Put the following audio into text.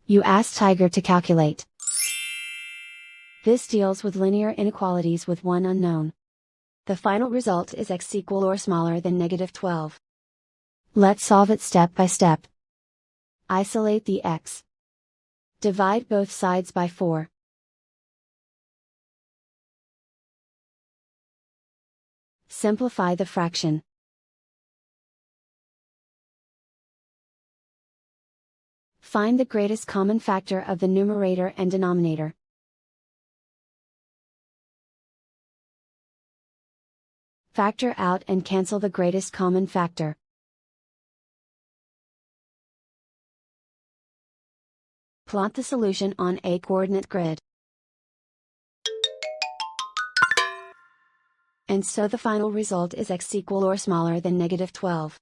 You ask Tiger to calculate. This deals with linear inequalities with one unknown. The final result is x equal or smaller than -12. Let's solve it step by step. Isolate the x. Divide both sides by 4. Simplify the fraction. Find the greatest common factor of the numerator and denominator. Factor out and cancel the greatest common factor. Plot the solution on a coordinate grid. And so the final result is x equal or smaller than -12.